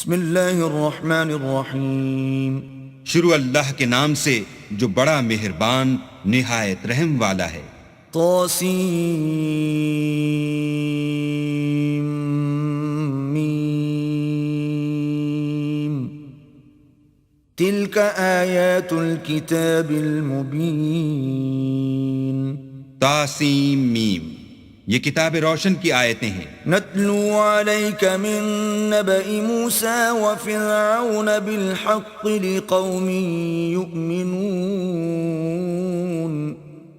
بسم اللہ الرحمن الرحیم. شروع اللہ کے نام سے جو بڑا مہربان نہایت رحم والا ہے. طاسیم میم. تلک آیات الکتاب المبین. تاسیم میم، یہ کتاب روشن کی آیتیں ہیں. نتلو علیک من نبأ موسیٰ وفرعون بالحق لقوم یؤمنون.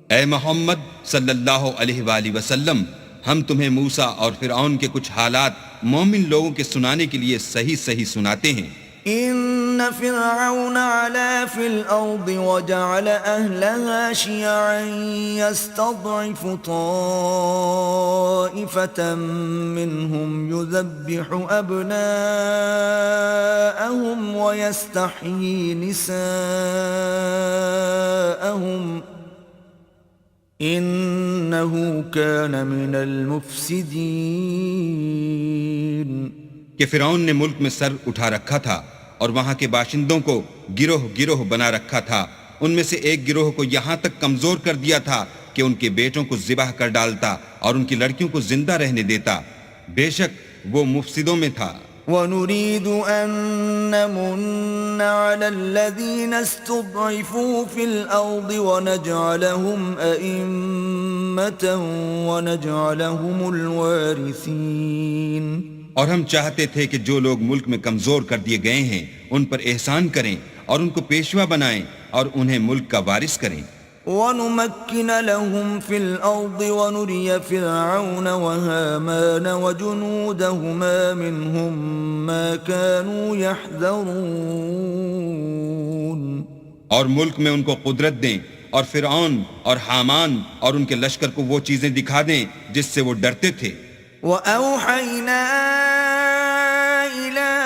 اے محمد صلی اللہ علیہ وآلہ وسلم، ہم تمہیں موسیٰ اور فرعون کے کچھ حالات مومن لوگوں کے سنانے کے لیے صحیح صحیح سناتے ہیں. ان فرعون علا فی الارض وجعل اہلها شیعا یستضعف طائفة منهم یذبح ابناءهم ویستحیی نساءهم انه کان من المفسدین. کہ فرعون نے ملک میں سر اٹھا رکھا تھا اور وہاں کے باشندوں کو گروہ گروہ بنا رکھا تھا. ان میں سے ایک گروہ کو یہاں تک کمزور کر دیا تھا کہ ان کے بیٹوں کو ذبح کر ڈالتا اور ان کی لڑکیوں کو زندہ رہنے دیتا. بے شک وہ مفسدوں میں تھا. وَنُرِيدُ أَن نَّمُنَّ عَلَى الَّذِينَ اسْتُضْعِفُوا فِي الْأَرْضِ وَنَجْعَلَهُمْ أَئِمَّةً وَنَجْعَلَهُمُ الْوَارِثِينَ. اور ہم چاہتے تھے کہ جو لوگ ملک میں کمزور کر دیے گئے ہیں ان پر احسان کریں اور ان کو پیشوا بنائیں اور انہیں ملک کا وارث کریں. وَنُمَكِّنَ لَهُمْ فِي الْأَرْضِ وَنُرِيَ فِرْعَوْنَ وَهَامَانَ وَجُنُودَهُمَا مِنْهُمْ مَا كَانُوا يَحْذَرُونَ. اور ملک میں ان کو قدرت دیں اور فرعون اور حامان اور ان کے لشکر کو وہ چیزیں دکھا دیں جس سے وہ ڈرتے تھے. وَأَوْحَيْنَا إِلَىٰ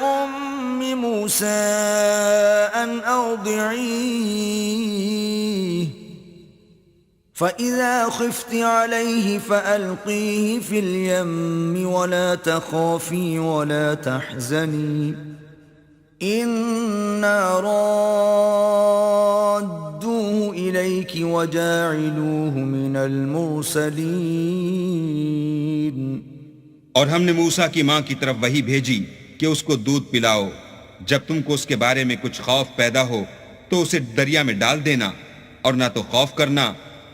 أُمِّ مُوسَىٰ أَنْ أَرْضِعِيهِ فَإِذَا خِفْتِ عَلَيْهِ فَأَلْقِيهِ فِي الْيَمِّ وَلَا تَخَافِي وَلَا تَحْزَنِي إِنَّا رَادُّوهُ إِلَيْكِ وَجَاعِلُوهُ مِنَ الْمُرْسَلِينَ. اور ہم نے موسیٰ کی ماں کی طرف وحی بھیجی کہ اس کو دودھ پلاؤ. جب تم کو اس کے بارے میں کچھ خوف پیدا ہو تو اسے دریا میں ڈال دینا، اور نہ تو خوف کرنا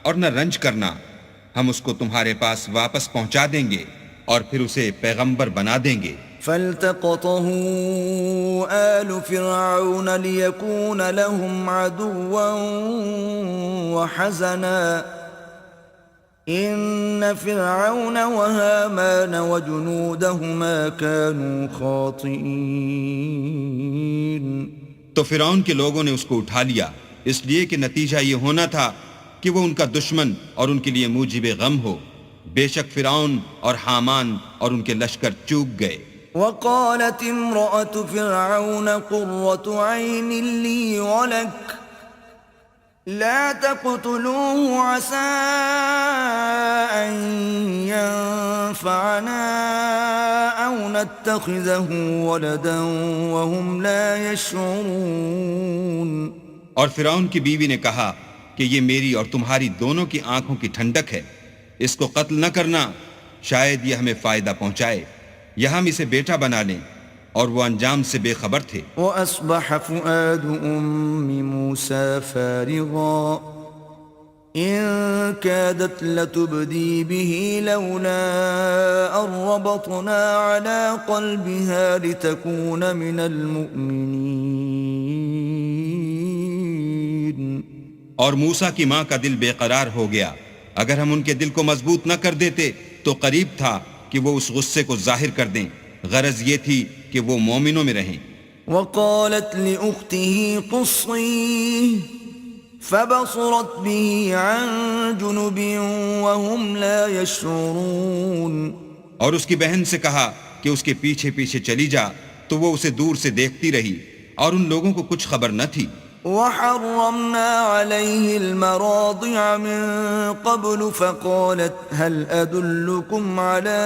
اور نہ رنج کرنا. ہم اس کو تمہارے پاس واپس پہنچا دیں گے اور پھر اسے پیغمبر بنا دیں گے. فَالْتَقَطَهُ آلُ فِرْعَوْنَ لِيَكُونَ لَهُمْ عَدُوًّا وَحَزَنًا إِنَّ فِرْعَوْنَ وَهَامَانَ وَجُنُودَهُمَا كَانُوا خَاطِئِينَ. تو فرعون کے لوگوں نے اس کو اٹھا لیا اس لیے کہ نتیجہ یہ ہونا تھا کہ وہ ان کا دشمن اور ان کے لیے موجب غم ہو. بے شک فرعون اور حامان اور ان کے لشکر چوک گئے. وقالت امرأة فرعون قرة عين لي ولك لا تقتلوه عسى أن ينفعنا أو نتخذه ولدا وهم لا يشعرون. اور فرعون کی بیوی نے کہا کہ یہ میری اور تمہاری دونوں کی آنکھوں کی ٹھنڈک ہے، اس کو قتل نہ کرنا، شاید یہ ہمیں فائدہ پہنچائے یا ہم اسے بیٹا بنا لیں. اور وہ انجام سے بے خبر تھے. وَأَصْبَحَ فُؤَادُ أُمِّ مُوسَىٰ فَارِغًا إِن كَادَتْ لَتُبْدِي بِهِ لَوْلَا أَن رَّبَطْنَا عَلَىٰ قَلْبِهَا لِتَكُونَ مِنَ الْمُؤْمِنِينَ. اور موسیٰ کی ماں کا دل بے قرار ہو گیا. اگر ہم ان کے دل کو مضبوط نہ کر دیتے تو قریب تھا کہ وہ اس غصے کو ظاہر کر دیں. غرض یہ تھی کہ وہ مومنوں میں رہیں. وقالت لأخته قصيه فبصرت به عن جنب وهم لا يشعرون. اور اس کی بہن سے کہا کہ اس کے پیچھے پیچھے چلی جا، تو وہ اسے دور سے دیکھتی رہی اور ان لوگوں کو کچھ خبر نہ تھی. وحرمنا عليه المراضع من قبل فقالت هل أدلكم على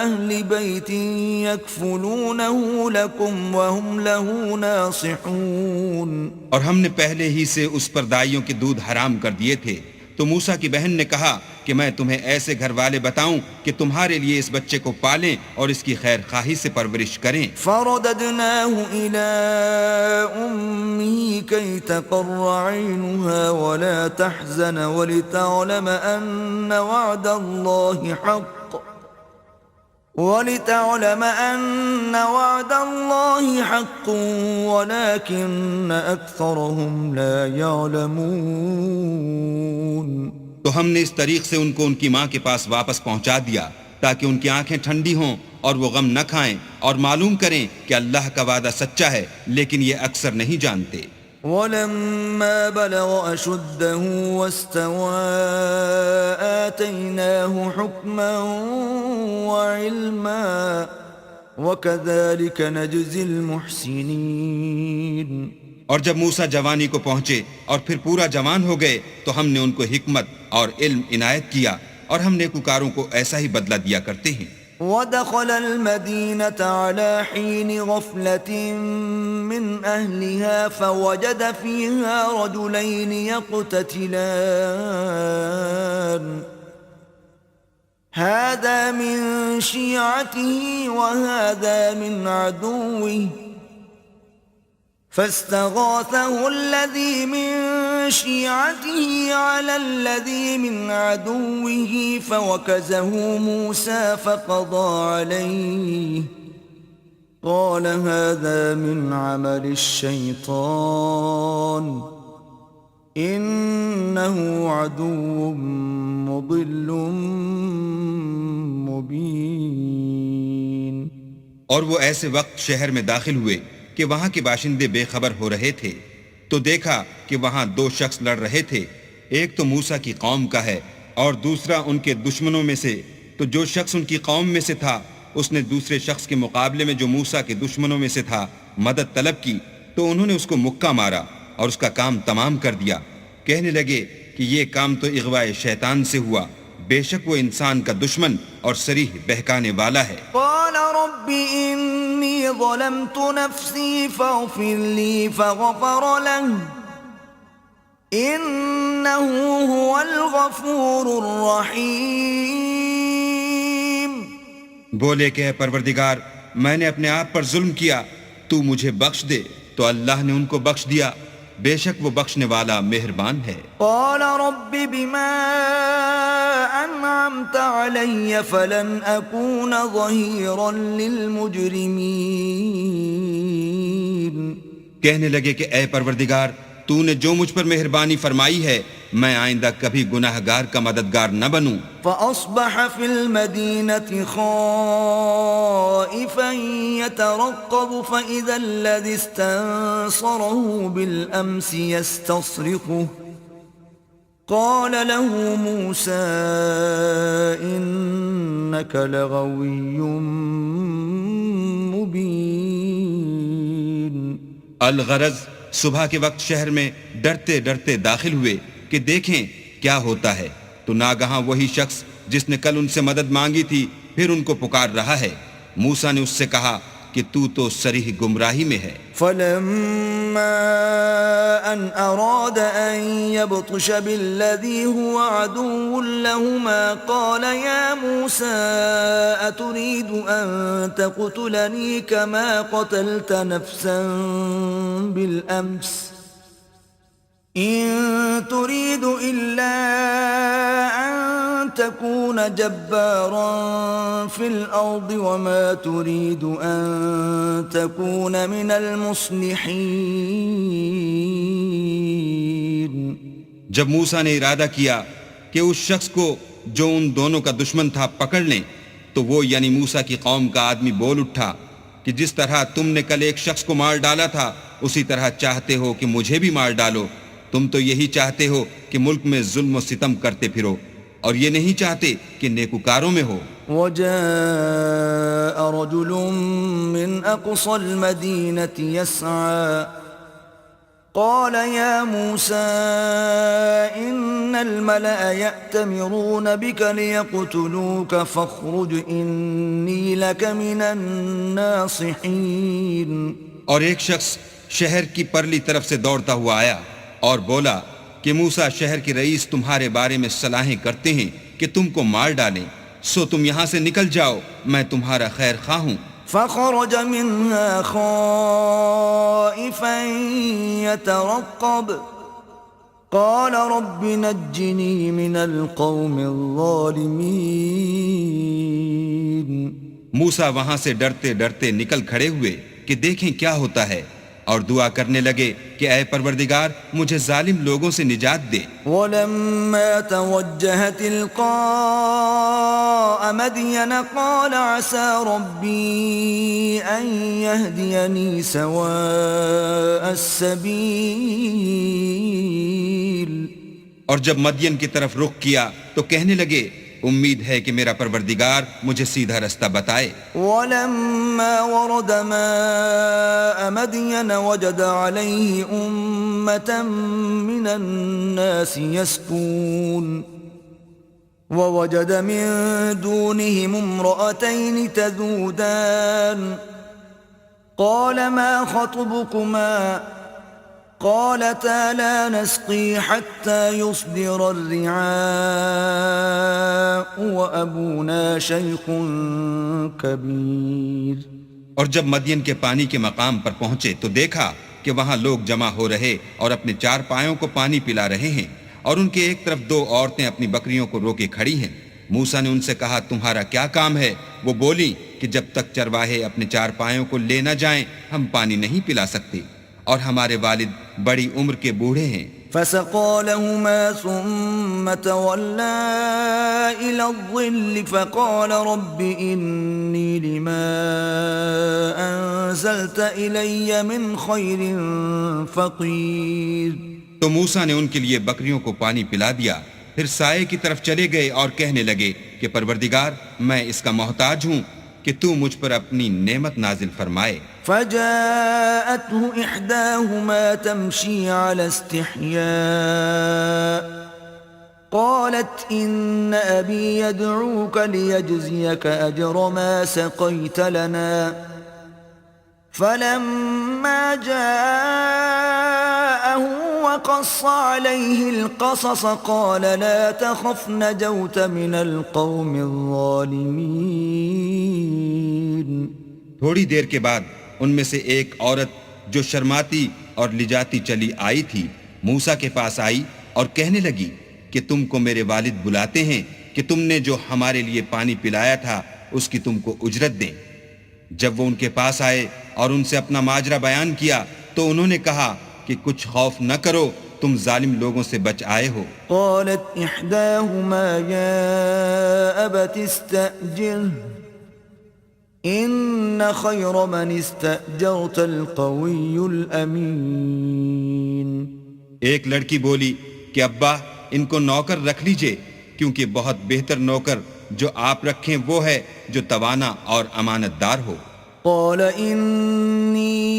أهل بيت يكفلونه لكم وهم له ناصحون. اور ہم نے پہلے ہی سے اس پر دائیوں کے دودھ حرام کر دیے تھے. تو موسیٰ کی بہن نے کہا کہ میں تمہیں ایسے گھر والے بتاؤں کہ تمہارے لیے اس بچے کو پالیں اور اس کی خیر خواہی سے پرورش کریں. فرددناه إلى أمه كي تقر عينها ولا تحزن ولتعلم أن وعد الله حق ولكن أكثرهم لا يعلمون. تو ہم نے اس طریق سے ان کو ان کی ماں کے پاس واپس پہنچا دیا تاکہ ان کی آنکھیں ٹھنڈی ہوں اور وہ غم نہ کھائیں اور معلوم کریں کہ اللہ کا وعدہ سچا ہے لیکن یہ اکثر نہیں جانتے. ولما بلغ أشده واستوى آتيناه حكما وعلما وكذلك نجزي المحسنين. اور جب موسیٰ جوانی کو پہنچے اور پھر پورا جوان ہو گئے تو ہم نے ان کو حکمت اور علم عنایت کیا اور ہم نیکوکاروں کو ایسا ہی بدلہ دیا کرتے ہیں. ودخل المدينة على حين غفلة من أهلها فوجد فيها رجلين يقتتلان هذا من شيعته وهذا من عدوه فاستغاثه الذي من شيعته على الذي من عدوه فوكزه موسى فقضى عليه قال هذا من عمل الشيطان إنه عدو مضل مبين. اور وہ ایسے وقت شہر میں داخل ہوئے کہ وہاں کے باشندے بے خبر ہو رہے تھے تو دیکھا کہ وہاں دو شخص لڑ رہے تھے. ایک تو موسیٰ کی قوم کا ہے اور دوسرا ان کے دشمنوں میں سے. تو جو شخص ان کی قوم میں سے تھا اس نے دوسرے شخص کے مقابلے میں جو موسیٰ کے دشمنوں میں سے تھا مدد طلب کی تو انہوں نے اس کو مکہ مارا اور اس کا کام تمام کر دیا. کہنے لگے کہ یہ کام تو اغوائے شیطان سے ہوا، بے شک وہ انسان کا دشمن اور صریح بہکانے والا ہے. قال رب انی ظلمت نفسی فاغفر لی فغفر له انه هو الغفور الرحیم. بولے کہ اے پروردگار میں نے اپنے آپ پر ظلم کیا، تو مجھے بخش دے. تو اللہ نے ان کو بخش دیا، بے شک وہ بخشنے والا مہربان ہے. قال رب بما انعمت علی فلن اکون ظہیرا للمجرمین. کہنے لگے کہ اے پروردگار تو نے جو مجھ پر مہربانی فرمائی ہے میں آئندہ کبھی گناہگار کا مددگار نہ بنوں. فأصبح في المدينة خائفا يترقب فإذا الذي استنصره بالأمس يستصرخه قال له موسى إنك لغوي مبين. الغرض صبح کے وقت شہر میں ڈرتے ڈرتے داخل ہوئے کہ دیکھیں کیا ہوتا ہے تو ناگہاں وہی شخص جس نے کل ان سے مدد مانگی تھی پھر ان کو پکار رہا ہے. موسیٰ نے اس سے کہا کہ تو صریح گمراہی میں ہے. فلما ان اراد ان يبطش بالذي هو عدو لهما قال يا موسى اتريد ان تقتلني كما قتلت نفسا بالامس إن تريد إلا أن تكون جبارا في الأرض وما تريد أن تكون من المصلحين. جب موسیٰ نے ارادہ کیا کہ اس شخص کو جو ان دونوں کا دشمن تھا پکڑ لیں تو وہ یعنی موسیٰ کی قوم کا آدمی بول اٹھا کہ جس طرح تم نے کل ایک شخص کو مار ڈالا تھا اسی طرح چاہتے ہو کہ مجھے بھی مار ڈالو. تم تو یہی چاہتے ہو کہ ملک میں ظلم و ستم کرتے پھرو اور یہ نہیں چاہتے کہ نیکوکاروں میں ہو. وجاء رجل من أقصى المدينة يسعى قال يا موسى إن الملأ يأتمرون بك ليقتلوك فاخرج إني لك من الناصحين. اور ایک شخص شہر کی پرلی طرف سے دوڑتا ہوا آیا اور بولا کہ موسیٰ شہر کے رئیس تمہارے بارے میں صلاحیں کرتے ہیں کہ تم کو مار ڈالیں، سو تم یہاں سے نکل جاؤ، میں تمہارا خیر خواہ ہوں. فخرج منها خائفا يترقب قال رب نجني من القوم الظالمين. موسیٰ وہاں سے ڈرتے ڈرتے نکل کھڑے ہوئے کہ دیکھیں کیا ہوتا ہے، اور دعا کرنے لگے کہ اے پروردگار مجھے ظالم لوگوں سے نجات دے. ولما توجه تلقاء مدين قال عسى ربي أن يهديني سواء السبيل. اور جب مدین کی طرف رخ کیا تو کہنے لگے امید ہے کہ میرا پروردگار مجھے سیدھا رستہ بتائے. ولما ورد ماء مدين وجد عليه أمة من الناس يسقون ووجد من دونهم امرأتين تذودان قال ما خطبكما قالتا لا نسقي حتى يصدر الرعاء وأبونا شيخ كبير. اور جب مدین کے پانی کے مقام پر پہنچے تو دیکھا کہ وہاں لوگ جمع ہو رہے اور اپنے چار پایوں کو پانی پلا رہے ہیں، اور ان کے ایک طرف دو عورتیں اپنی بکریوں کو روکے کھڑی ہیں. موسیٰ نے ان سے کہا تمہارا کیا کام ہے؟ وہ بولی کہ جب تک چرواہے اپنے چار پایوں کو لے نہ جائیں ہم پانی نہیں پلا سکتے، اور ہمارے والد بڑی عمر کے بوڑھے ہیں. فسقى لهما ثم تولى إلى الظل فقال رب إني لما أنزلت إلي من خير فقير. تو موسیٰ نے ان کے لیے بکریوں کو پانی پلا دیا، پھر سائے کی طرف چلے گئے اور کہنے لگے کہ پروردگار میں اس کا محتاج ہوں کہ تو مجھ پر اپنی نعمت نازل فرمائے. فجاءته إحداهما تمشي على استحياء قالت إن أبي يدعوك ليجزيك أجر ما سقيت لنا. فلما جاءه وقص عليه القصص قال لا تخف نجوت من القوم الظالمين. تھوڑی دیر کے بعد ان میں سے ایک عورت جو شرماتی اور لجاتی چلی آئی تھی موسیٰ کے پاس آئی اور کہنے لگی کہ تم کو میرے والد بلاتے ہیں کہ تم نے جو ہمارے لیے پانی پلایا تھا اس کی تم کو اجرت دیں. جب وہ ان کے پاس آئے اور ان سے اپنا ماجرا بیان کیا تو انہوں نے کہا کہ کچھ خوف نہ کرو، تم ظالم لوگوں سے بچ آئے ہو. قالت احداهما يا ابت استأجره ان خير من استأجرت القوي الامين. ایک لڑکی بولی کہ ابا ان کو نوکر رکھ لیجئے، کیونکہ بہت بہتر نوکر جو آپ رکھیں وہ ہے جو توانا اور امانت دار ہو. قال إني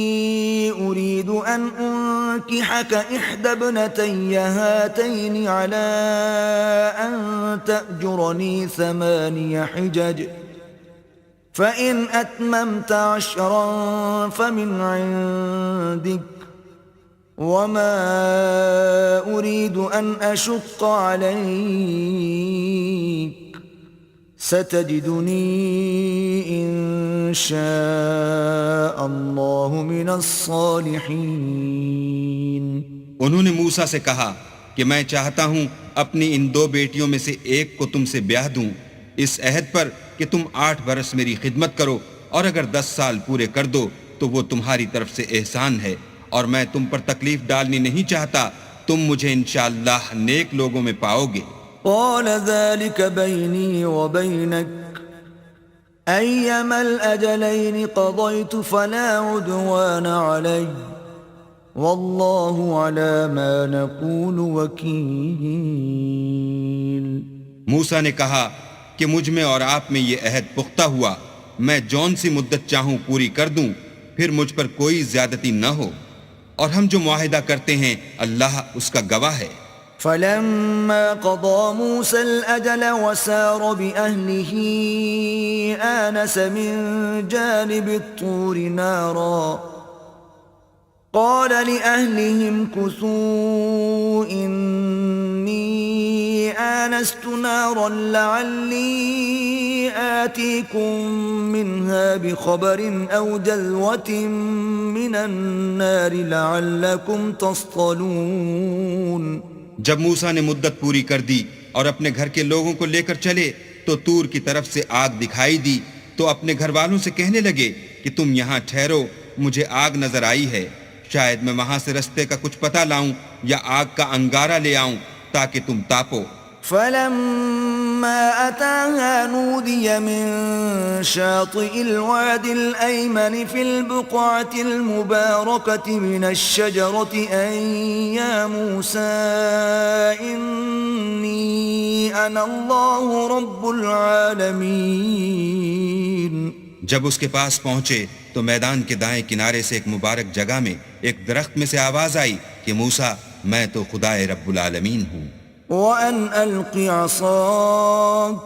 أريد أن أنكحك إحدى ابنتي هاتين على أن تأجرني 8 حجج فإن أتممت 10 فمن عندك وما أريد أن أشق عليك ستجدني إن شاء الله من الصالحين. انہوں نے موسیٰ سے کہا کہ میں چاہتا ہوں اپنی ان 2 بیٹیوں میں سے ایک کو تم سے بیاہ دوں اس عہد پر کہ تم 8 برس میری خدمت کرو، اور اگر 10 سال پورے کر دو تو وہ تمہاری طرف سے احسان ہے، اور میں تم پر تکلیف ڈالنی نہیں چاہتا، تم مجھے انشاءاللہ نیک لوگوں میں پاؤ گے. قال ذلك بيني وبينك أيما الأجلين قضيت فلا عدوان علي والله على ما نقول وكيل. موسیٰ نے کہا کہ مجھ میں اور آپ میں یہ عہد پختہ ہوا، میں جون سی مدت چاہوں پوری کر دوں، پھر مجھ پر کوئی زیادتی نہ ہو. اور ہم جو معاہدہ کرتے ہیں اللہ اس کا گواہ ہے۔ فلما قضى موسى الأجل وسار بأهله آنس من جانب الطور نارا قال لأهلهم كثوا إني آنست نارا لعلي آتيكم منها بخبر أو جذوة من النار لعلكم تصطلون۔ جب موسیٰ نے مدت پوری کر دی اور اپنے گھر کے لوگوں کو لے کر چلے تو طور کی طرف سے آگ دکھائی دی، تو اپنے گھر والوں سے کہنے لگے کہ تم یہاں ٹھہرو، مجھے آگ نظر آئی ہے، شاید میں وہاں سے رستے کا کچھ پتہ لاؤں یا آگ کا انگارہ لے آؤں تاکہ تم تاپو۔ فلما أتاها نودي من شاطئ الوادي الأيمن في البقعة المباركة من الشجرة أن يا موسى إني أنا الله رب العالمين۔ جب اس کے پاس پہنچے تو میدان کے دائیں کنارے سے ایک مبارک جگہ میں ایک درخت میں سے آواز آئی کہ موسیٰ میں تو خدائے رب العالمین ہوں۔ وأن ألق عصاك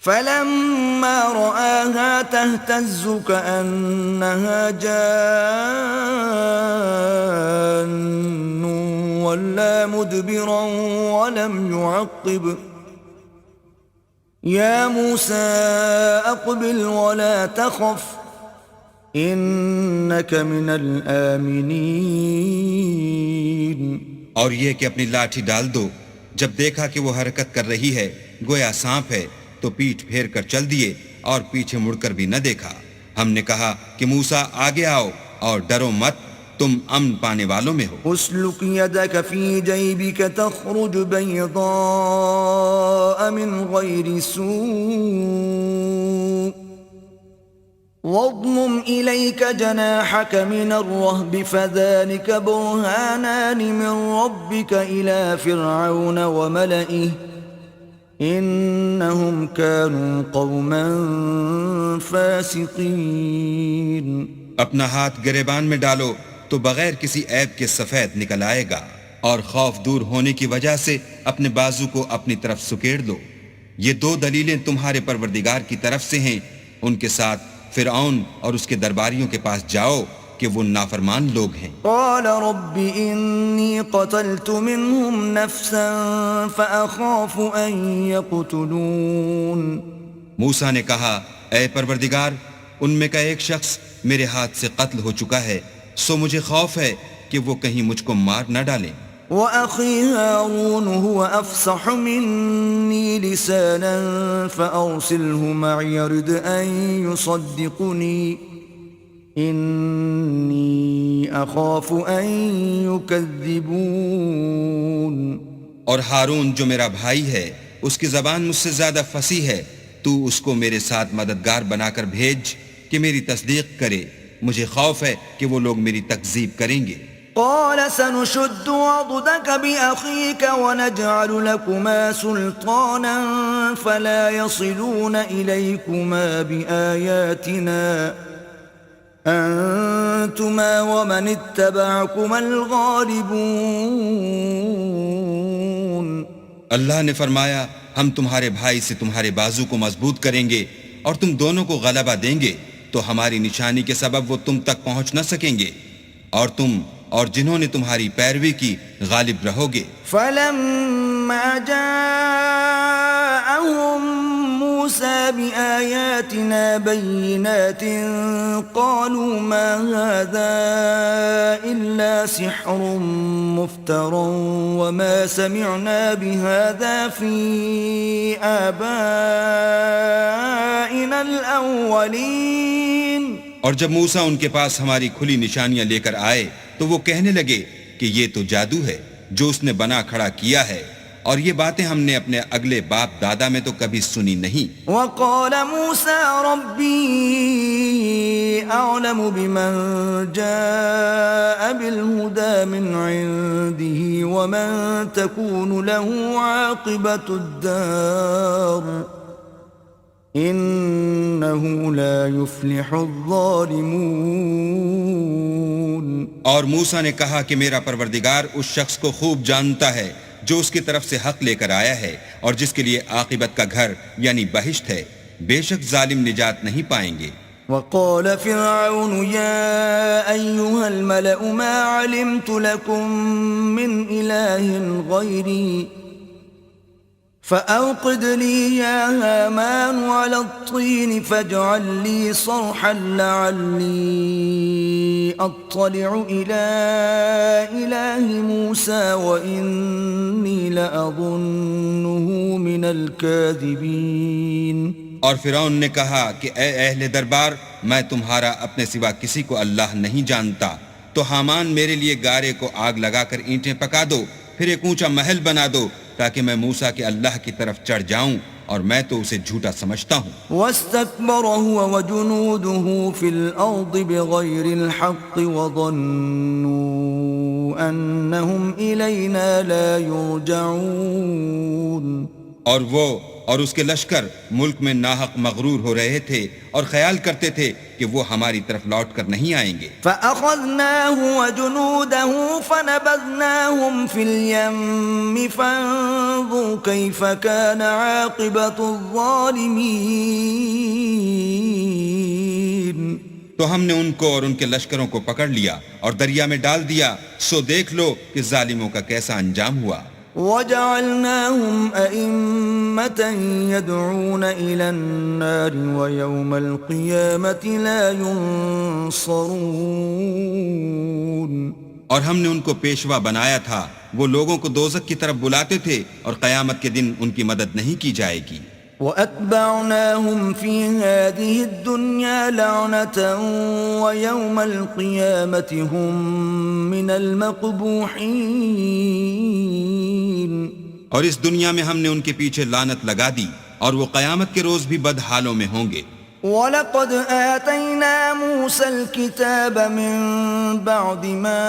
فلما رآها تهتز كأنها جان ولا مدبرا ولم يعقب يا موسى أقبل ولا تخف إنك من الآمنين۔ اور یہ کہ اپنی لاٹھی ڈال دو۔ جب دیکھا کہ وہ حرکت کر رہی ہے گویا سانپ ہے تو پیٹھ پھیر کر چل دیے اور پیچھے مڑ کر بھی نہ دیکھا۔ ہم نے کہا کہ موسیٰ آگے آؤ اور ڈرو مت، تم امن پانے والوں میں ہو۔ اسلک یدک فی جیبک تخرج بیضاء من غیر سوء واضمم إليك جناحك من الرهب فذلك برهانان من ربك إلى فرعون وملئه إنهم كانوا قوما فاسقين۔ اپنا ہاتھ گریبان میں ڈالو تو بغیر کسی عیب کے سفید نکل آئے گا، اور خوف دور ہونے کی وجہ سے اپنے بازو کو اپنی طرف سکیڑ دو۔ یہ دو دلیلیں تمہارے پروردگار کی طرف سے ہیں، ان کے ساتھ فرعون اور اس کے درباریوں کے پاس جاؤ کہ وہ نافرمان لوگ ہیں۔ قال رب انی قتلت منهم نفسا فأخاف ان يقتلون۔ موسیٰ نے کہا اے پروردگار، ان میں کا ایک شخص میرے ہاتھ سے قتل ہو چکا ہے، سو مجھے خوف ہے کہ وہ کہیں مجھ کو مار نہ ڈالیں۔ وأخي هارون هو أفصح مني لسانا فأرسله معي يرد أن يصدقني إني أخاف أن يكذبون۔ اور ہارون جو میرا بھائی ہے اس کی زبان مجھ سے زیادہ فصیح ہے، تو اس کو میرے ساتھ مددگار بنا کر بھیج کہ میری تصدیق کرے، مجھے خوف ہے کہ وہ لوگ میری تکذیب کریں گے۔ قال سنشد عضدك بأخيك ونجعل لكما سلطانا فلا يصلون إليكما بآياتنا أنتما ومن اتبعكما الغالبون۔ اللہ نے فرمایا ہم تمہارے بھائی سے تمہارے بازو کو مضبوط کریں گے اور تم دونوں کو غلبہ دیں گے، تو ہماری نشانی کے سبب وہ تم تک پہنچ نہ سکیں گے، اور تم اور جنہوں نے تمہاری پیروی کی غالب رہو گے۔ فلما جاءهم موسى بآياتنا بينات قالوا ما هذا إلا سحر مفترى وما سمعنا بهذا في آبائنا الأولين۔ اور جب موسیٰ ان کے پاس ہماری کھلی نشانیاں لے کر آئے تو وہ کہنے لگے کہ یہ تو جادو ہے جو اس نے بنا کھڑا کیا ہے، اور یہ باتیں ہم نے اپنے اگلے باپ دادا میں تو کبھی سنی نہیں۔ وقال موسى ربي أعلم بمن جاء بالهدى من عنده ومن تكون له عاقبة الدار إنه لا يفلح الظالمون. اور موسیٰ نے کہا کہ میرا پروردگار اس شخص کو خوب جانتا ہے جو اس کی طرف سے حق لے کر آیا ہے اور جس کے لیے عاقبت کا گھر یعنی بہشت ہے. بے شک ظالم نجات نہیں پائیں گے. وقال فرعون يا أيها الملأ ما علمت لكم من إله غيري فأوقد لي يا هامان على الطين فاجعل لي صرحا لعلي أطلع إلى إله موسى وإني لأظنه من الكاذبين. اور فرعون نے کہا کہ اے اہل دربار میں تمہارا اپنے سوا کسی کو اللہ نہیں جانتا، تو حامان میرے لیے گارے کو آگ لگا کر اینٹیں پکا دو، پھر ایک اونچا محل بنا دو تاکہ میں موسیٰ کے اللہ کی طرف چڑھ جاؤں، اور میں تو اسے جھوٹا سمجھتا ہوں. واستكبر هو وجنوده في الأرض بغير الحق وظنوا أنهم إلينا لا يرجعون. اور وہ اور اس کے لشکر ملک میں ناحق مغرور ہو رہے تھے اور خیال کرتے تھے کہ وہ ہماری طرف لوٹ کر نہیں آئیں گے. فأخذناه وجنوده فنبذناهم في اليم فانظر كيف كان عاقبة الظالمين. تو ہم نے ان کو اور ان کے لشکروں کو پکڑ لیا اور دریا میں ڈال دیا، سو دیکھ لو کہ ظالموں کا کیسا انجام ہوا. وجعلناهم أئمة يدعون إلى النار ويوم القيامة لا ينصرون. اور ہم نے ان کو پیشوا بنایا تھا، وہ لوگوں کو دوزخ کی طرف بلاتے تھے اور قیامت کے دن ان کی مدد نہیں کی جائے گی. وَأَتْبَعْنَاهُمْ فِي هَذِهِ الدُّنْيَا لَعْنَةً وَيَوْمَ الْقِيَامَةِ هُمْ مِنَ الْمَقْبُوحِينَ. اور اس دنیا میں ہم نے ان کے پیچھے لعنت لگا دی اور وہ قیامت کے روز بھی بد حالوں میں ہوں گے. وَلَقَدْ آتَيْنَا مُوسَى الْكِتَابَ مِنْ بَعْدِ مَا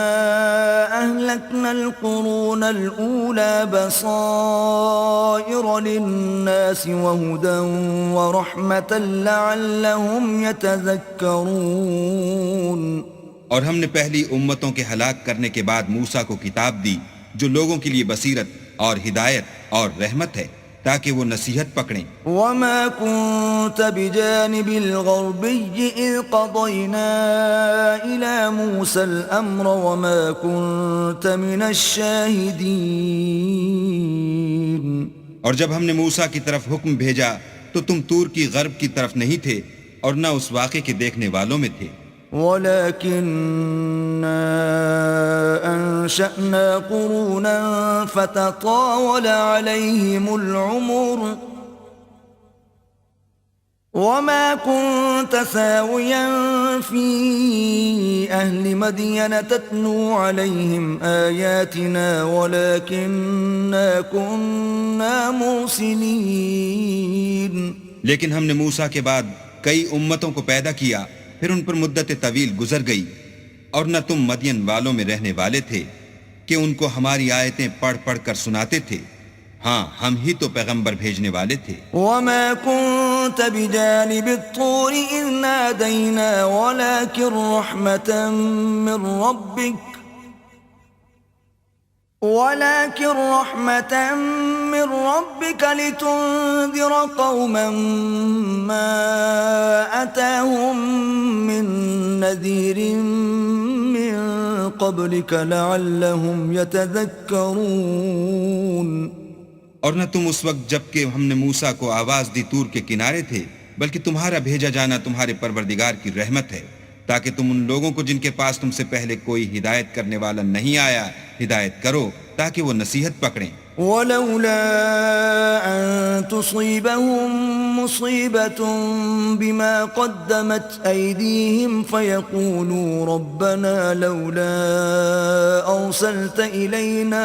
أَهْلَكْنَا الْقُرُونَ الْأُولَى بَصَائِرَ لِلنَّاسِ وَهُدًى وَرَحْمَةً لَعَلَّهُمْ يَتَذَكَّرُونَ. اور ہم نے پہلی امتوں کے ہلاک کرنے کے بعد موسیٰ کو کتاب دی جو لوگوں کے لیے بصیرت اور ہدایت اور رحمت ہے تاکہ وہ نصیحت پکڑیں. وَمَا كُنْتَ بِجَانِبِ الْغَرْبِيِّ إِذْ قَضَيْنَا إِلَى مُوسَى الْأَمْرَ وَمَا كُنْتَ مِنَ الشَّاهِدِينَ. اور جب ہم نے موسیٰ کی طرف حکم بھیجا تو تم طور کی غرب کی طرف نہیں تھے اور نہ اس واقعے کے دیکھنے والوں میں تھے. وَلَكِنَّا أَنشَأْنَا قُرُونًا فَتَطَاوَلَ عَلَيْهِمُ الْعُمُرُ وَمَا كُنْتَ ثَاوِيًا فِي أَهْلِ مَدْيَنَ تَتْلُو عَلَيْهِمْ آيَاتِنَا وَلَكِنَّا كُنَّا مُرْسِلِينَ. لیکن ہم نے موسیٰ کے بعد کئی امتوں کو پیدا کیا، پھر ان پر مدت طویل گزر گئی، اور نہ تم مدین والوں میں رہنے والے تھے کہ ان کو ہماری آیتیں پڑھ پڑھ کر سناتے تھے. ہاں ہم ہی تو پیغمبر بھیجنے والے تھے. وَمَا كُنْتَ بِجَانِبِ الطُّورِ إِذْ نَادَيْنَا وَلَكِنْ رَحْمَةً مِّن رَّبِّكَ لِتُنذِرَ قَوْمًا مَّا أَتَاهُم مِّن نَّذِيرٍ مِّن قَبْلِكَ لَعَلَّهُمْ يَتَذَكَّرُونَ. اور نہ تم اس وقت جب کہ ہم نے موسیٰ کو آواز دی طور کے کنارے تھے، بلکہ تمہارا بھیجا جانا تمہارے پروردگار کی رحمت ہے تاکہ تم ان لوگوں کو جن کے پاس تم سے پہلے کوئی ہدایت کرنے والا نہیں آیا ہدایت کرو تاکہ وہ نصیحت پکڑیں. وَلَوْلَا أَن تُصِيبَهُم مُّصِيبَةٌ بِمَا قَدَّمَتْ أَيْدِيهِمْ فَيَقُولُوا رَبَّنَا لَوْلَا أَرْسَلْتَ إِلَيْنَا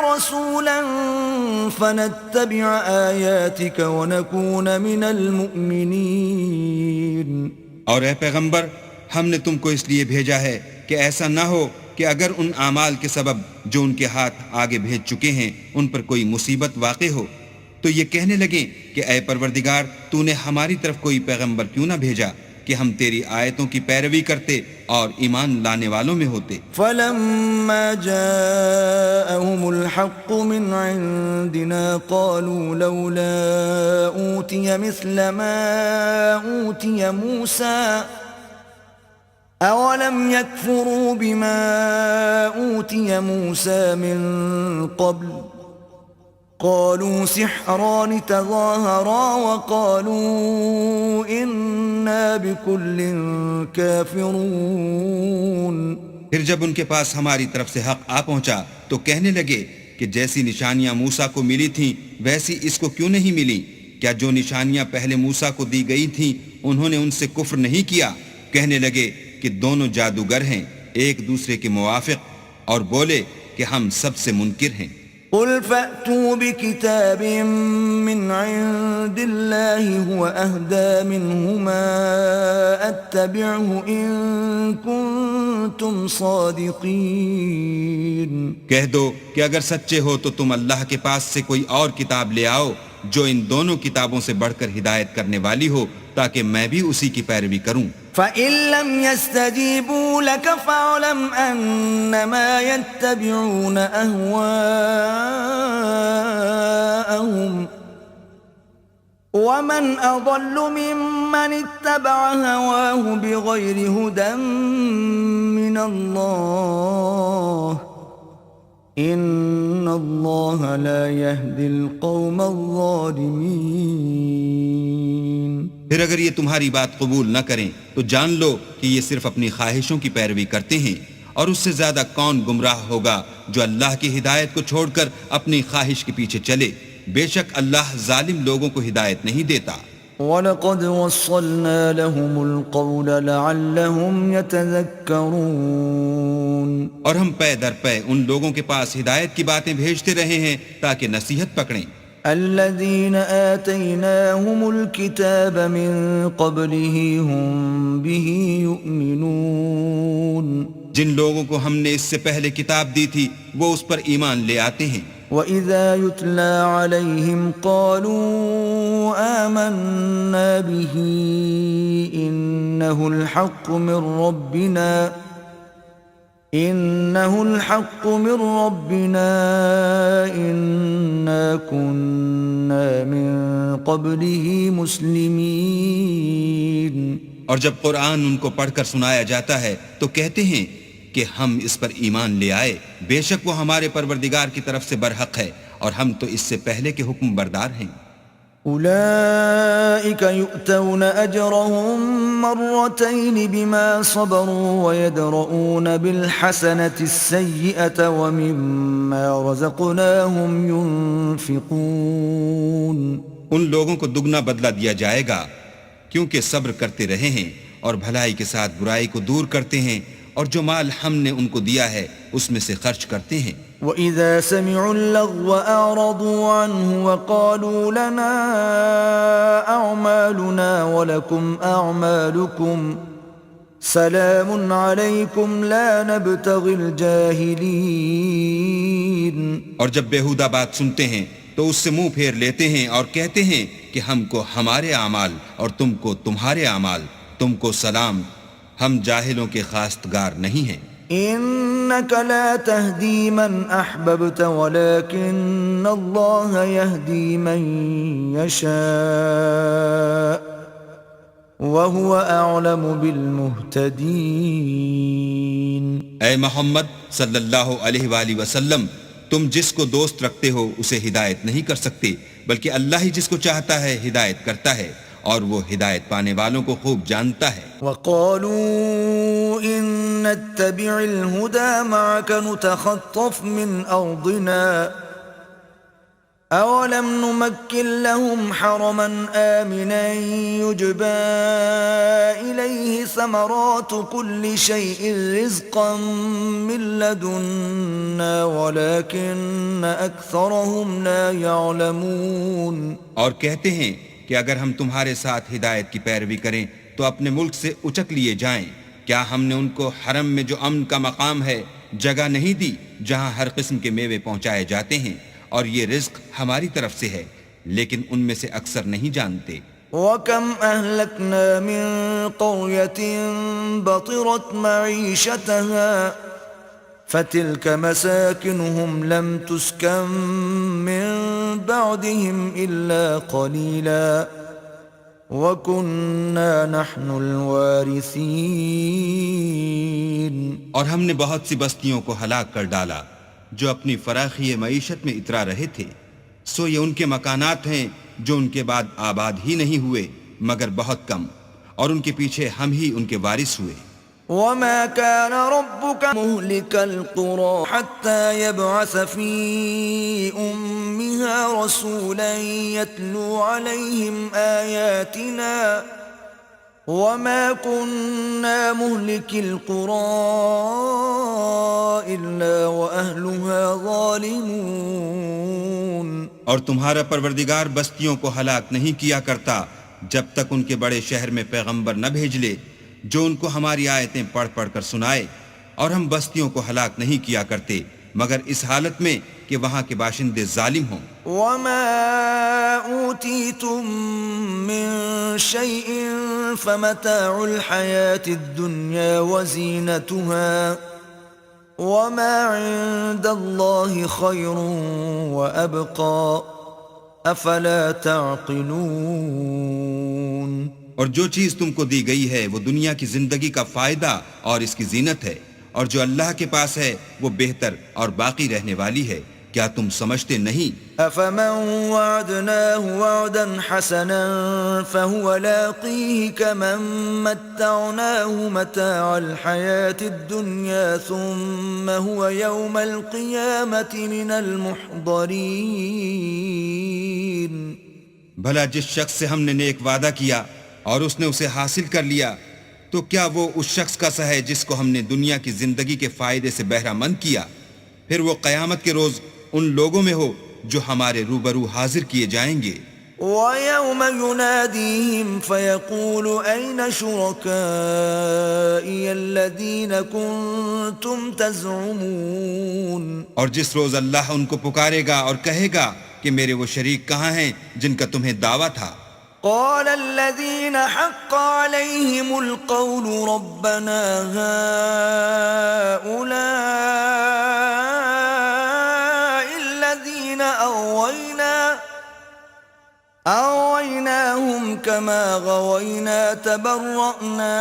رَسُولًا فَنَتَّبِعَ آيَاتِكَ وَنَكُونَ مِنَ الْمُؤْمِنِينَ. اور اے پیغمبر، ہم نے تم کو اس لیے بھیجا ہے کہ ایسا نہ ہو کہ اگر ان اعمال کے سبب جو ان کے ہاتھ آگے بھیج چکے ہیں ان پر کوئی مصیبت واقع ہو تو یہ کہنے لگیں کہ اے پروردگار تو نے ہماری طرف کوئی پیغمبر کیوں نہ بھیجا کہ ہم تیری آیتوں کی پیروی کرتے اور ایمان لانے والوں میں ہوتے۔ فلما جاءهم الحق من عندنا قالوا لولا أوتي مثل ما أوتي موسى أولم يكفروا بما أوتي موسى من قبل قالوا سحران تظاهرا وقالوا إنا بكل كافرون۔ پھر جب ان کے پاس ہماری طرف سے حق آ پہنچا تو کہنے لگے کہ جیسی نشانیاں موسیٰ کو ملی تھیں ویسی اس کو کیوں نہیں ملی؟ کیا جو نشانیاں پہلے موسیٰ کو دی گئی تھیں انہوں نے ان سے کفر نہیں کیا؟ کہنے لگے کہ دونوں جادوگر ہیں ایک دوسرے کے موافق، اور بولے کہ ہم سب سے منکر ہیں۔ قل فأتوا بكتاب من عند الله هو أهدى منهما أتبعه إن كنتم صادقين۔ کہہ دو کہ اگر سچے ہو تو تم اللہ کے پاس سے کوئی اور کتاب لے آؤ جو ان دونوں کتابوں سے بڑھ کر ہدایت کرنے والی ہو تاکہ میں بھی اسی کی پیروی کروں۔ فَإِن لَّمْ يَسْتَجِيبُوا لَكَ فَاعْلَمْ أَنَّمَا يَتَّبِعُونَ أَهْوَاءَهُمْ وَمَنْ أَضَلُّ مِمَّنِ اتَّبَعَ هَوَاهُ بِغَيْرِ هُدًى مِّنَ اللَّهِ إِنَّ اللَّهَ لَا يَهْدِي الْقَوْمَ الظَّالِمِينَ۔ پھر اگر یہ تمہاری بات قبول نہ کریں تو جان لو کہ یہ صرف اپنی خواہشوں کی پیروی کرتے ہیں، اور اس سے زیادہ کون گمراہ ہوگا جو اللہ کی ہدایت کو چھوڑ کر اپنی خواہش کے پیچھے چلے۔ بے شک اللہ ظالم لوگوں کو ہدایت نہیں دیتا۔ وَلَقَدْ وَصَّلْنَا لَهُمُ الْقَوْلَ لَعَلَّهُمْ يَتَذَكَّرُونَ۔ اور ہم پے در پے ان لوگوں کے پاس ہدایت کی باتیں بھیجتے رہے ہیں تاکہ نصیحت پکڑیں۔ الذين آتيناهم الكتاب من قبله هم به يؤمنون۔ جن لوگوں کو ہم نے اس سے پہلے کتاب دی تھی وہ اس پر ایمان لے آتے ہیں۔ وَإِذَا يُتْلَى عَلَيْهِمْ قَالُوا آمَنَّا بِهِ إِنَّهُ الْحَقُّ مِنْ رَبِّنَا إِنَّا كُنَّا مِن قَبْلِهِ مُسْلِمِينَ۔ اور جب قرآن ان کو پڑھ کر سنایا جاتا ہے تو کہتے ہیں کہ ہم اس پر ایمان لے آئے، بے شک وہ ہمارے پروردگار کی طرف سے برحق ہے اور ہم تو اس سے پہلے کے حکم بردار ہیں۔ أولئك يؤتون أجرهم مرتين بما صبروا ويدرؤون بالحسنة السيئة ومما رزقناهم ينفقون۔ ان لوگوں کو دگنا بدلہ دیا جائے گا کیونکہ صبر کرتے رہے ہیں اور بھلائی کے ساتھ برائی کو دور کرتے ہیں، اور جو مال ہم نے ان کو دیا ہے اس میں سے خرچ کرتے ہیں۔ وَإِذَا سَمِعُوا اللَّغْوَ أَعْرَضُوا عَنْهُ وَقَالُوا لَنَا أَعْمَالُنَا وَلَكُمْ أَعْمَالُكُمْ سَلَامٌ عَلَيْكُمْ لَا نَبْتَغِي الْجَاهِلِينَ۔ اور جب بیہودہ بات سنتے ہیں تو اس سے منہ پھیر لیتے ہیں اور کہتے ہیں کہ ہم کو ہمارے اعمال اور تم کو تمہارے اعمال، تم کو سلام، ہم جاہلوں کے خواستگار نہیں ہیں۔ إنك لا تهدي من أحببت ولكن الله يهدي من يشاء وهو أعلم بالمهتدين۔ اے محمد صلی اللہ علیہ وآلہ وسلم، تم جس کو دوست رکھتے ہو اسے ہدایت نہیں کر سکتے، بلکہ اللہ ہی جس کو چاہتا ہے ہدایت کرتا ہے، اور وہ ہدایت پانے والوں کو خوب جانتا ہے۔ وقالوا إن نتبع الهدى معك نتخطف من أرضنا أولم نمكن لهم حرما آمنا يجبى إليه ثمرات كل شيء رزقا من لدنا ولكن أكثرهم لا يعلمون۔ اور کہتے ہیں کہ اگر ہم تمہارے ساتھ ہدایت کی پیروی کریں تو اپنے ملک سے اچک لیے جائیں، کیا ہم نے ان کو حرم میں جو امن کا مقام ہے جگہ نہیں دی جہاں ہر قسم کے میوے پہنچائے جاتے ہیں، اور یہ رزق ہماری طرف سے ہے، لیکن ان میں سے اکثر نہیں جانتے۔ وَكَمْ أَهْلَكْنَا مِنْ قَرْيَةٍ بَطِرَتْ مَعِيشَتَهَا فَتِلْكَ مَسَاكِنُهُمْ لَمْ تُسْكَنْ مِنْ بَعْدِهِمْ إِلَّا قَلِيلًا وَكُنَّا نَحْنُ الْوَارِثِينَ۔ اور ہم نے بہت سی بستیوں کو ہلاک کر ڈالا جو اپنی فراخی معیشت میں اترا رہے تھے، سو یہ ان کے مکانات ہیں جو ان کے بعد آباد ہی نہیں ہوئے مگر بہت کم، اور ان کے پیچھے ہم ہی ان کے وارث ہوئے۔ وَمَا كَانَ رَبُّكَ مُهْلِكَ الْقُرَى حَتَّى يَبْعَثَ فِي أُمِّهَا رَسُولًا يَتْلُو عَلَيْهِمْ آيَاتِنَا وَمَا كُنَّا مُهْلِكِ الْقُرَى إِلَّا وَأَهْلُهَا ظَالِمُونَ۔ اور تمہارا پروردگار بستیوں کو ہلاک نہیں کیا کرتا جب تک ان کے بڑے شہر میں پیغمبر نہ بھیج لے جو ان کو ہماری آیتیں پڑھ پڑھ کر سنائے، اور ہم بستیوں کو ہلاک نہیں کیا کرتے مگر اس حالت میں کہ وہاں کے باشندے ظالم ہوں۔ وَمَا أُوتِيتُم مِّن شَيْءٍ فَمَتَاعُ الْحَيَاةِ الدُّنْيَا وَزِينَتُهَا وَمَا عِندَ اللَّهِ خَيْرٌ وَأَبْقَى أَفَلَا تَعْقِلُونَ۔ اور جو چیز تم کو دی گئی ہے وہ دنیا کی زندگی کا فائدہ اور اس کی زینت ہے، اور جو اللہ کے پاس ہے وہ بہتر اور باقی رہنے والی ہے، کیا تم سمجھتے نہیں؟ أَفَمَنْ وَعَدْنَاهُ وَعْدًا حَسَنًا فَهُوَ لَاقِيهِ كَمَنْ مَتَّعْنَاهُ مَتَاعَ الْحَيَاةِ الدُّنْيَا ثُمَّ هُوَ يَوْمَ الْقِيَامَةِ مِنَ الْمُحْضَرِينَ۔ بھلا جس شخص سے ہم نے نیک وعدہ کیا اور اس نے اسے حاصل کر لیا، تو کیا وہ اس شخص کا سا ہے جس کو ہم نے دنیا کی زندگی کے فائدے سے بہرہ مند کیا؟ پھر وہ قیامت کے روز ان لوگوں میں ہو جو ہمارے روبرو حاضر کیے جائیں گے۔ وَيَوْمَ يُنَادِيهِمْ فَيَقُولُ أَيْنَ شُرَكَائِيَ الَّذِينَ كُنْتُمْ تَزْعُمُونَ۔ اور جس روز اللہ ان کو پکارے گا اور کہے گا کہ میرے وہ شریک کہاں ہیں جن کا تمہیں دعویٰ تھا؟ قال الذين حق عليهم القول ربنا هؤلاء الذين أغويناهم كما غوينا تبرأنا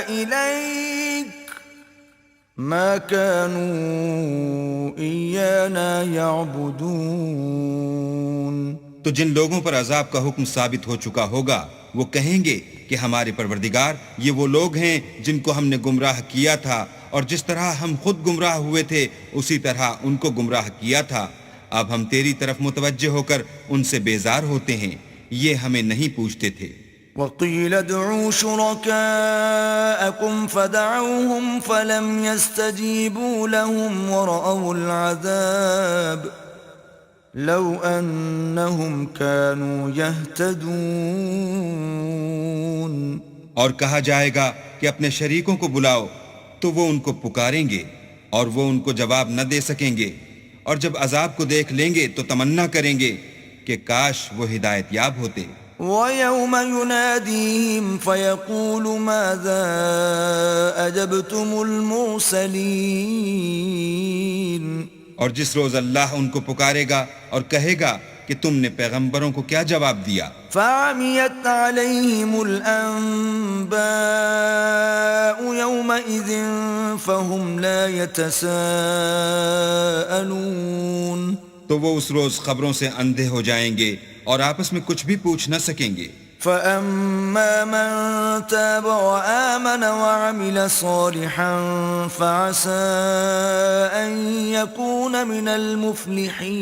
إليك ما كانوا إيانا يعبدون۔ تو جن لوگوں پر عذاب کا حکم ثابت ہو چکا ہوگا وہ کہیں گے کہ ہمارے پروردگار یہ وہ لوگ ہیں جن کو ہم نے گمراہ کیا تھا، اور جس طرح ہم خود گمراہ ہوئے تھے اسی طرح ان کو گمراہ کیا تھا۔ اب ہم تیری طرف متوجہ ہو کر ان سے بیزار ہوتے ہیں، یہ ہمیں نہیں پوچھتے تھے۔ وَقِيلَ ادْعُوا شُرَكَاءَكُمْ فَدَعَوْهُمْ فَلَمْ يَسْتَجِيبُوا لَهُمْ وَرَأَوُا الْعَذَابَ لَوْ أَنَّهُمْ كَانُوا يَهْتَدُونَ۔ اور کہا جائے گا کہ اپنے شریکوں کو بلاؤ تو وہ ان کو پکاریں گے اور وہ ان کو جواب نہ دے سکیں گے، اور جب عذاب کو دیکھ لیں گے تو تمنا کریں گے کہ کاش وہ ہدایت یاب ہوتے۔ وَيَوْمَ يُنَادِيهِمْ فَيَقُولُ مَاذَا أَجَبْتُمُ الْمُرْسَلِينَ۔ اور جس روز اللہ ان کو پکارے گا اور کہے گا کہ تم نے پیغمبروں کو کیا جواب دیا؟ فَعَمِيَتْ عَلَيْهِمُ الْأَنبَاءُ يَوْمَئِذٍ فَهُمْ لَا يَتَسَاءَلُونَ۔ تو وہ اس روز خبروں سے اندھے ہو جائیں گے اور آپس میں کچھ بھی پوچھ نہ سکیں گے۔ فَأَمَّا مَن تَابَ وَآمَنَ وَعَمِلَ صَالِحًا فَعَسَىٰ أَن يَكُونَ مِنَ الْمُفْلِحِينَ۔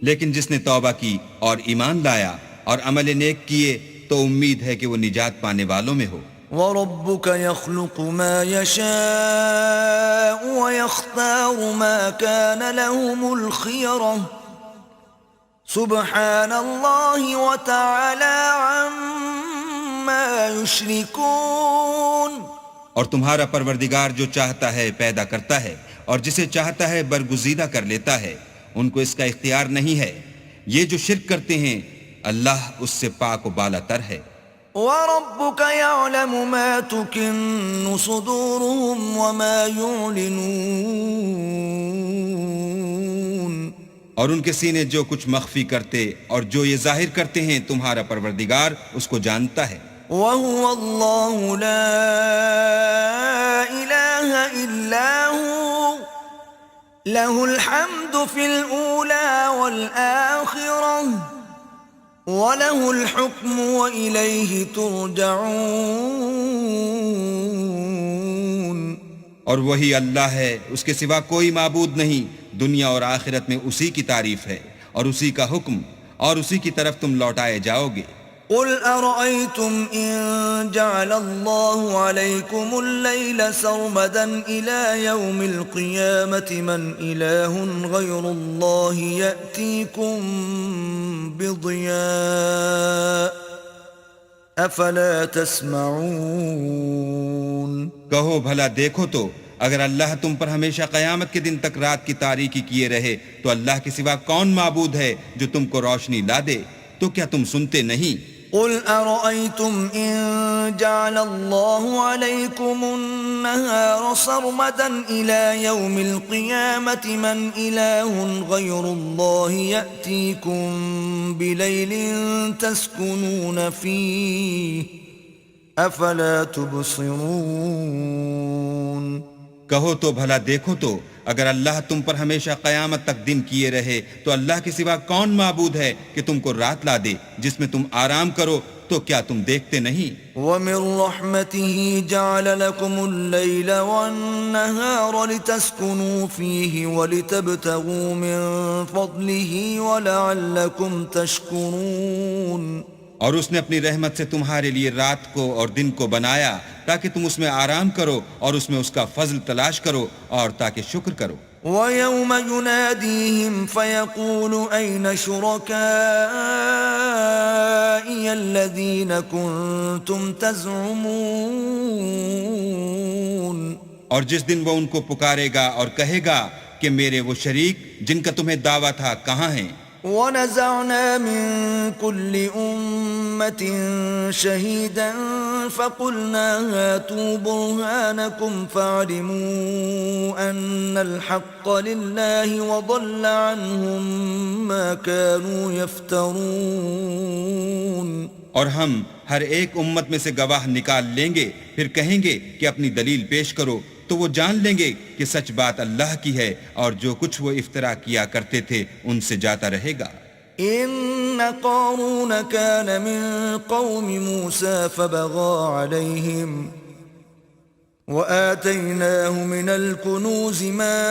لیکن جس نے توبہ کی اور ایمان لایا اور عمل نیک کیے تو امید ہے کہ وہ نجات پانے والوں میں ہو۔ وَرَبُّكَ يَخْلُقُ مَا يَشَاءُ وَيَخْتَارُ مَا كَانَ لَهُمُ الْخِيَرَةُ سُبْحَانَ اللَّهِ وَتَعَالَى عَمَّا يشركون. اور تمہارا پروردگار جو چاہتا ہے پیدا کرتا ہے اور جسے چاہتا ہے برگزیدہ کر لیتا ہے، ان کو اس کا اختیار نہیں ہے. یہ جو شرک کرتے ہیں اللہ اس سے پاک و بالا تر ہے. وربك يعلم ما تكن صدورهم وما يعلنون. اور ان کے سینے جو کچھ مخفی کرتے اور جو یہ ظاہر کرتے ہیں تمہارا پروردگار اس کو جانتا ہے. وهو الله لا إله إلا هو له الحمد في الأولى والآخرة وَلَهُ الْحُكْمُ وَإِلَيْهِ تُرْجَعُونَ. اور وہی اللہ ہے، اس کے سوا کوئی معبود نہیں. دنیا اور آخرت میں اسی کی تعریف ہے اور اسی کا حکم اور اسی کی طرف تم لوٹائے جاؤ گے. قُلْ أَرَأَيْتُمْ إِن جَعَلَ اللَّهُ عَلَيْكُمُ اللَّيْلَ سَرْمَدًا إِلَى يَوْمِ الْقِيَامَةِ مَنْ إِلَٰهٌ غَيْرُ اللَّهِ يَأْتِيكُمْ بِضِيَاءٍ أَفَلَا تَسْمَعُونَ. کہو بھلا دیکھو تو اگر اللہ تم پر ہمیشہ قیامت کے دن تک رات کی تاریکی کیے رہے تو اللہ کے سوا کون معبود ہے جو تم کو روشنی لا دے؟ تو کیا تم سنتے نہیں؟ قل أرأيتم إن جعل الله عليكم النهار صرمدا إلى يوم القيامة من إله غير الله يأتيكم بليل تسكنون فيه أفلا تبصرون. کہو تو بھلا دیکھو تو اگر اللہ تم پر ہمیشہ قیامت تک دن کیے رہے تو اللہ کے سوا کون معبود ہے کہ تم کو رات لا دے جس میں تم آرام کرو؟ تو کیا تم دیکھتے نہیں؟ وَمِن رَحْمَتِهِ جَعَلَ لَكُمُ اللَّيْلَ وَالنَّهَارَ لِتَسْكُنُوا فِيهِ وَلِتَبْتَغُوا مِن فَضْلِهِ وَلَعَلَّكُمْ تَشْكُرُونَ. اور اس نے اپنی رحمت سے تمہارے لیے رات کو اور دن کو بنایا تاکہ تم اس میں آرام کرو اور اس میں اس کا فضل تلاش کرو اور تاکہ شکر کرو. وَيَوْمَ يُنَادِيهِمْ فَيَقُولُ أَيْنَ شُرَكَائِيَ الَّذِينَ كُنتُمْ تَزْعُمُونَ. اور جس دن وہ ان کو پکارے گا اور کہے گا کہ میرے وہ شریک جن کا تمہیں دعویٰ تھا کہاں ہیں؟ وَنَزَعْنَا مِن كُلِّ أُمَّةٍ شَهِيدًا فَقُلْنَا هَاتُوا بُرْهَانَكُمْ فَعَلِمُوا أَنَّ الْحَقَّ لِلَّهِ وَضَلَّ عَنْهُمْ مَا كَانُوا يَفْتَرُونَ. اور ہم ہر ایک امت میں سے گواہ نکال لیں گے، پھر کہیں گے کہ اپنی دلیل پیش کرو، تو وہ جان لیں گے کہ سچ بات اللہ کی ہے اور جو کچھ وہ افترا کیا کرتے تھے ان سے جاتا رہے گا. إن قارون كان من قوم موسى فبغى عليهم وآتيناه من الكنوز ما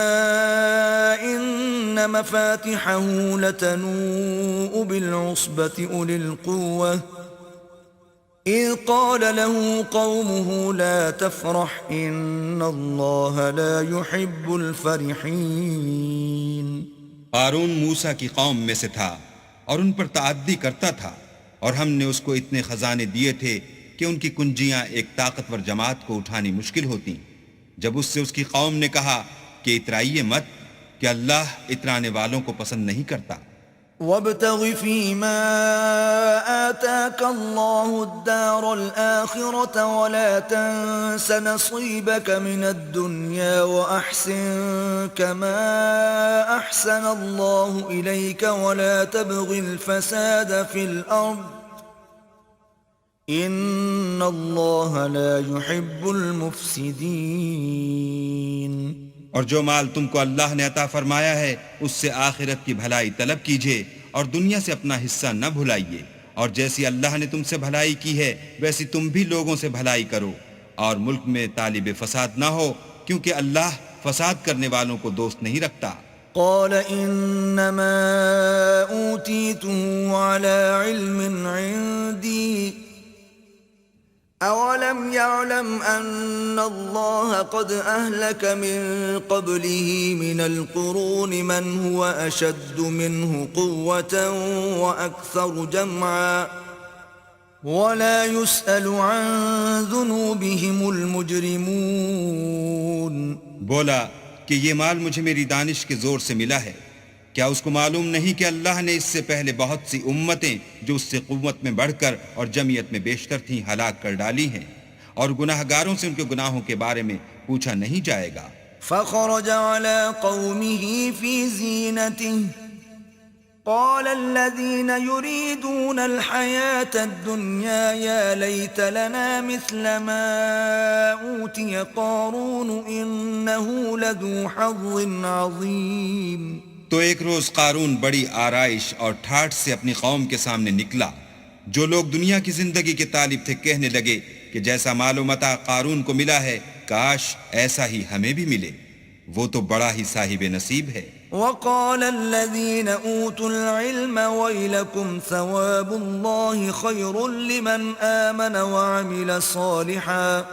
إن مفاتحه لتنوء بالعصبة أولي القوة إذ قال له قومه لا تفرح إن الله لا يحب الفرحين. قارون موسیٰ کی قوم میں سے تھا اور ان پر تعدی کرتا تھا، اور ہم نے اس کو اتنے خزانے دیے تھے کہ ان کی کنجیاں ایک طاقتور جماعت کو اٹھانی مشکل ہوتی. جب اس سے اس کی قوم نے کہا کہ اترائیے مت کہ اللہ اترانے والوں کو پسند نہیں کرتا. وابتغ فيما آتاك الله الدار الآخرة ولا تنس نصيبك من الدنيا وأحسن كما أحسن الله إليك ولا تبغ الفساد في الأرض إن الله لا يحب المفسدين. اور جو مال تم کو اللہ نے عطا فرمایا ہے اس سے آخرت کی بھلائی طلب کیجئے اور دنیا سے اپنا حصہ نہ بھلائیے، اور جیسی اللہ نے تم سے بھلائی کی ہے ویسی تم بھی لوگوں سے بھلائی کرو، اور ملک میں طالب فساد نہ ہو کیونکہ اللہ فساد کرنے والوں کو دوست نہیں رکھتا. قال انما اوتیته على علم عندي أولم يعلم أن الله قد أهلك من قبله من القرون من هو أشد منه قوة وأكثر جمعا ولا يسأل عن ذنوبهم المجرمون. بولا کہ یہ مال مجھے میری دانش کے زور سے ملا ہے. کیا اس کو معلوم نہیں کہ اللہ نے اس سے پہلے بہت سی امتیں جو اس سے قوت میں بڑھ کر اور جمعیت میں بیشتر تھیں ہلاک کر ڈالی ہیں، اور گناہ گاروں سے ان کے گناہوں کے بارے میں پوچھا نہیں جائے گا. فخرج على قومه في زينته قال الذين يريدون الحياة الدنيا يا ليت لنا مثل ما أوتي قارون إنه لذو حظ عظيم. تو ایک روز قارون بڑی آرائش اور ٹھاٹھ سے اپنی قوم کے سامنے نکلا. جو لوگ دنیا کی زندگی کے طالب تھے کہنے لگے کہ جیسا مال و متاع قارون کو ملا ہے کاش ایسا ہی ہمیں بھی ملے، وہ تو بڑا ہی صاحب نصیب ہے. وقال الذين أوتوا العلم ويلكم ثواب الله خير لمن آمن وعمل صالحا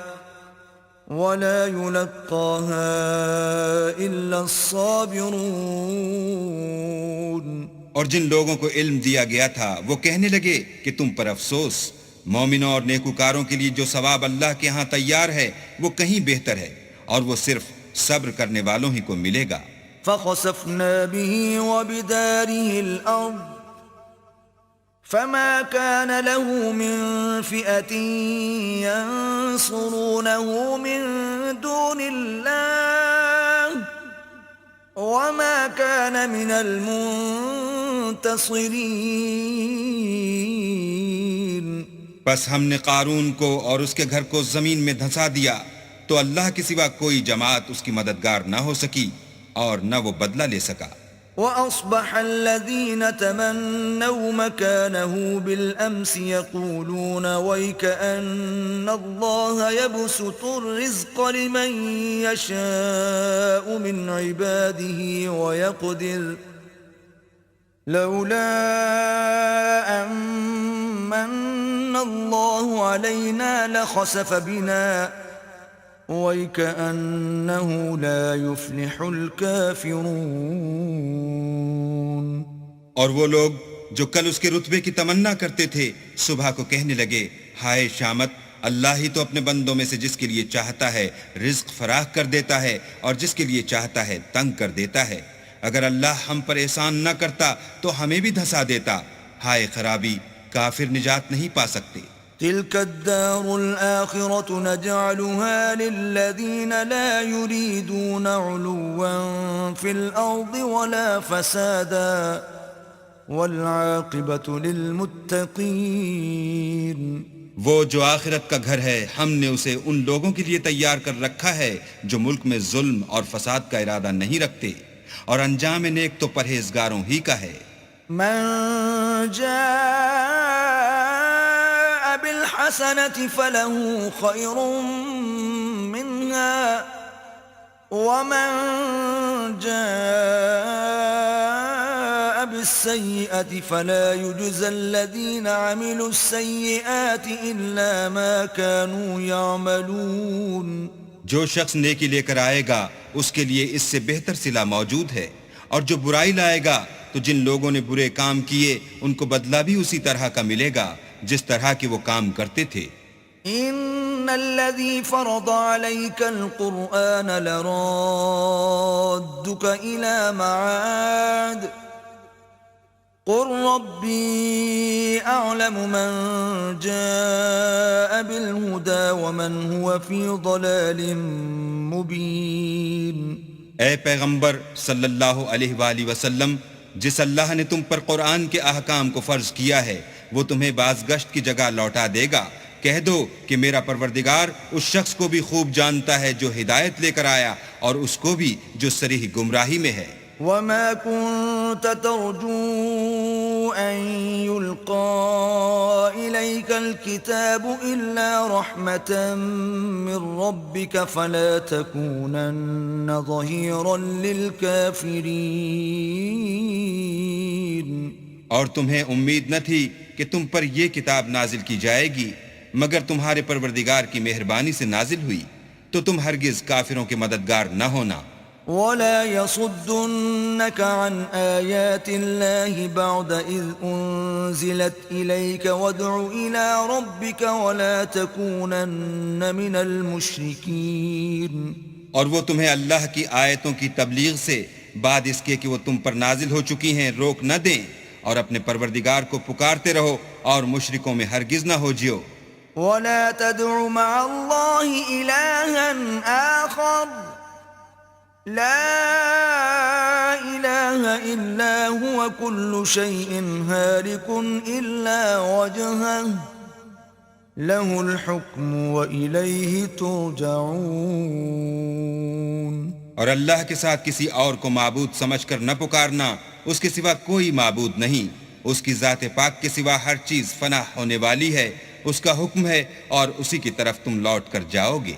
ولا يلقاها إلا الصابرون. اور جن لوگوں کو علم دیا گیا تھا وہ کہنے لگے کہ تم پر افسوس، مومنوں اور نیکوکاروں کے لیے جو ثواب اللہ کے ہاں تیار ہے وہ کہیں بہتر ہے، اور وہ صرف صبر کرنے والوں ہی کو ملے گا. فخسفنا به وبداره الأرض فما كان له من فئة ينصرونه من دون الله وما كان من المنتصرين. بس ہم نے قارون کو اور اس کے گھر کو زمین میں دھنسا دیا تو اللہ کے سوا کوئی جماعت اس کی مددگار نہ ہو سکی اور نہ وہ بدلہ لے سکا. وأصبح الذين تمنوا مكانه بالأمس يقولون ويكأن الله يبسط الرزق لمن يشاء من عباده ويقدر لولا أمن الله علينا لخسف بنا وَيْكَأَنَّهُ لَا يُفْلِحُ الْكَافِرُونَ. اور وہ لوگ جو کل اس کے رتبے کی تمنا کرتے تھے صبح کو کہنے لگے ہائے شامت، اللہ ہی تو اپنے بندوں میں سے جس کے لیے چاہتا ہے رزق فراخ کر دیتا ہے اور جس کے لیے چاہتا ہے تنگ کر دیتا ہے. اگر اللہ ہم پر احسان نہ کرتا تو ہمیں بھی دھنسا دیتا. ہائے خرابی، کافر نجات نہیں پا سکتے. تلك الدار الآخرة نجعلها للذين لا يريدون علوا في الأرض ولا فسادا والعاقبة للمتقين. وہ جو آخرت کا گھر ہے ہم نے اسے ان لوگوں کے لیے تیار کر رکھا ہے جو ملک میں ظلم اور فساد کا ارادہ نہیں رکھتے، اور انجام نیک تو پرہیزگاروں ہی کا ہے. من جاء بالحسنة فله خير منها ومن جاء بالسيئة فلا يجزى الذين عملوا السيئات إلا ما كانوا يعملون. جو شخص نیکی لے کر آئے گا اس کے لیے اس سے بہتر صلہ موجود ہے، اور جو برائی لائے گا تو جن لوگوں نے برے کام کیے ان کو بدلہ بھی اسی طرح کا ملے گا جس طرح کے وہ کام کرتے تھے. ان الذي فرض عليك القرآن لرادك الى معاد قل ربي اعلم من جاء بالهدى ومن هو في ضلال مبين. اے پیغمبر صلی اللہ علیہ وآلہ وسلم، جس اللہ نے تم پر قرآن کے احکام کو فرض کیا ہے وہ تمہیں بازگشت کی جگہ لوٹا دے گا. کہہ دو کہ میرا پروردگار اس شخص کو بھی خوب جانتا ہے جو ہدایت لے کر آیا اور اس کو بھی جو صریح گمراہی میں ہے. وما كنت ترجو أن يلقى إليك الكتاب إلا رحمة من ربك فلا تكونن ظهيرا للكافرين. اور تمہیں امید نہ تھی کہ تم پر یہ کتاب نازل کی جائے گی مگر تمہارے پروردگار کی مہربانی سے نازل ہوئی، تو تم ہرگز کافروں کے مددگار نہ ہونا. ولا يصدنك عن آيات الله بعد إذ أنزلت إليك وادع إلى ربك ولا تكونن من المشركين. اور وہ تمہیں اللہ کی آیتوں کی تبلیغ سے بعد اس کے کہ وہ تم پر نازل ہو چکی ہیں روک نہ دیں، اور اپنے پروردگار کو پکارتے رہو اور مشرکوں میں ہرگز نہ ہو جیو. ولا تدع مع الله إلها آخر لا إله إلا هو كل شيء هالك إلا وجهه له الحكم وإليه ترجعون. اور اللہ کے ساتھ کسی اور کو معبود سمجھ کر نہ پکارنا، اس کے سوا کوئی معبود نہیں، اس کی ذات پاک کے سوا ہر چیز فنا ہونے والی ہے، اس کا حکم ہے اور اسی کی طرف تم لوٹ کر جاؤ گے.